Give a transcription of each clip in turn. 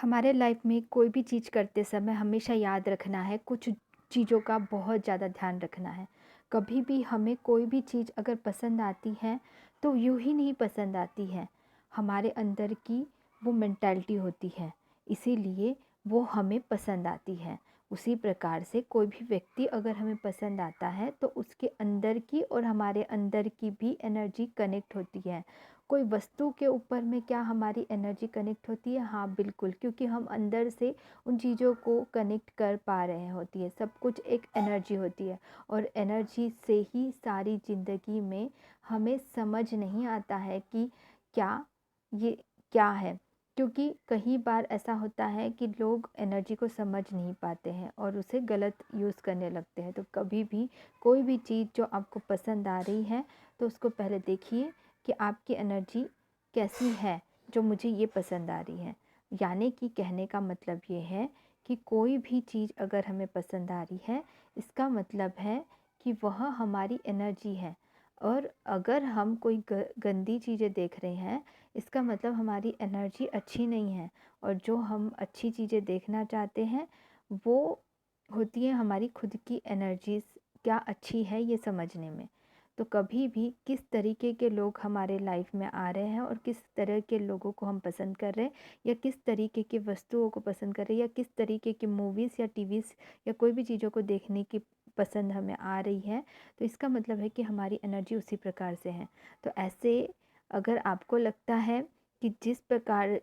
हमारे लाइफ में कोई भी चीज़ करते समय हमेशा याद रखना है, कुछ चीज़ों का बहुत ज़्यादा ध्यान रखना है। कभी भी हमें कोई भी चीज़ अगर पसंद आती है तो यूँ ही नहीं पसंद आती है, हमारे अंदर की वो मेंटालिटी होती है, इसीलिए वो हमें पसंद आती है। उसी प्रकार से कोई भी व्यक्ति अगर हमें पसंद आता है तो उसके अंदर की और हमारे अंदर की भी एनर्जी कनेक्ट होती है। कोई वस्तु के ऊपर में क्या हमारी एनर्जी कनेक्ट होती है? हाँ, बिल्कुल, क्योंकि हम अंदर से उन चीज़ों को कनेक्ट कर पा रहे होती है। सब कुछ एक एनर्जी होती है और एनर्जी से ही सारी ज़िंदगी में हमें समझ नहीं आता है कि क्या ये क्या है? क्योंकि कई बार ऐसा होता है कि लोग एनर्जी को समझ नहीं पाते हैं और उसे गलत यूज़ करने लगते हैं। तो कभी भी कोई भी चीज़ जो आपको पसंद आ रही है तो उसको पहले देखिए कि आपकी एनर्जी कैसी है जो मुझे ये पसंद आ रही है। यानी कि कहने का मतलब ये है कि कोई भी चीज़ अगर हमें पसंद आ रही है, इसका मतलब है कि वह हमारी एनर्जी है। और अगर हम कोई गंदी चीज़ें देख रहे हैं, इसका मतलब हमारी एनर्जी अच्छी नहीं है। और जो हम अच्छी चीज़ें देखना चाहते हैं वो होती है हमारी खुद की एनर्जीज़ क्या अच्छी है ये समझने में। तो कभी भी किस तरीके के लोग हमारे लाइफ में आ रहे हैं और किस तरह के लोगों को हम पसंद कर रहे हैं, या किस तरीके की वस्तुओं को पसंद कर रहे हैं, या किस तरीके की मूवीज़ या टीवीज़ या कोई भी चीज़ों को देखने की पसंद हमें आ रही है, तो इसका मतलब है कि हमारी एनर्जी उसी प्रकार से है। तो ऐसे अगर आपको लगता है कि जिस प्रकार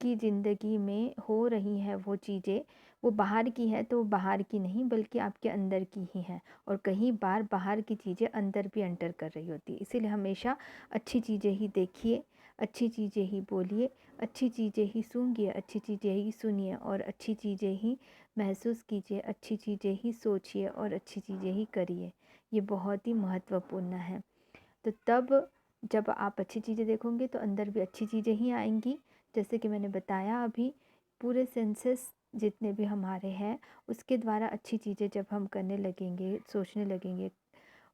की ज़िंदगी में हो रही हैं वो चीज़ें, वो बाहर की है, तो वो बाहर की नहीं बल्कि आपके अंदर की ही है। और कई बार बाहर की चीज़ें अंदर भी एंटर कर रही होती है। इसीलिए हमेशा अच्छी चीज़ें ही देखिए, अच्छी चीज़ें ही बोलिए, अच्छी चीज़ें ही सूंघिए, अच्छी चीज़ें ही सुनिए और अच्छी चीज़ें ही महसूस कीजिए, अच्छी चीज़ें ही सोचिए और अच्छी चीज़ें ही करिए। ये बहुत ही महत्वपूर्ण है। तो तब जब आप अच्छी चीज़ें देखोगे तो अंदर भी अच्छी चीज़ें ही आएँगी। जैसे कि मैंने बताया अभी, पूरे सेंसेस जितने भी हमारे हैं उसके द्वारा अच्छी चीज़ें जब हम करने लगेंगे, सोचने लगेंगे,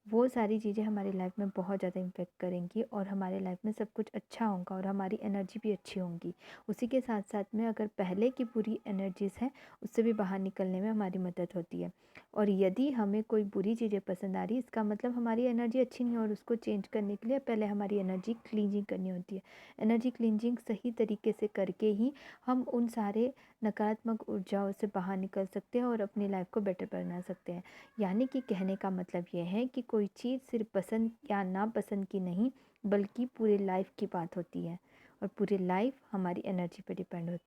वो सारी चीज़ें हमारी लाइफ में बहुत ज़्यादा इम्पेक्ट करेंगी और हमारे लाइफ में सब कुछ अच्छा होगा और हमारी एनर्जी भी अच्छी होंगी। उसी के साथ साथ में अगर पहले की बुरी एनर्जीज़ हैं उससे भी बाहर निकलने में हमारी मदद होती है। और यदि हमें कोई बुरी चीज़ें पसंद आ रही है, इसका मतलब हमारी एनर्जी अच्छी नहीं है और उसको चेंज करने के लिए पहले हमारी एनर्जी क्लींजिंग करनी होती है। एनर्जी क्लींजिंग सही तरीके से करके ही हम उन सारे नकारात्मक ऊर्जाओं से बाहर निकल सकते हैं और अपनी लाइफ को बेटर बना सकते हैं। यानी कि कहने का मतलब ये है कि कोई चीज़ सिर्फ पसंद या नापसंद की नहीं बल्कि पूरी लाइफ की बात होती है और पूरी लाइफ हमारी एनर्जी पे डिपेंड होती है।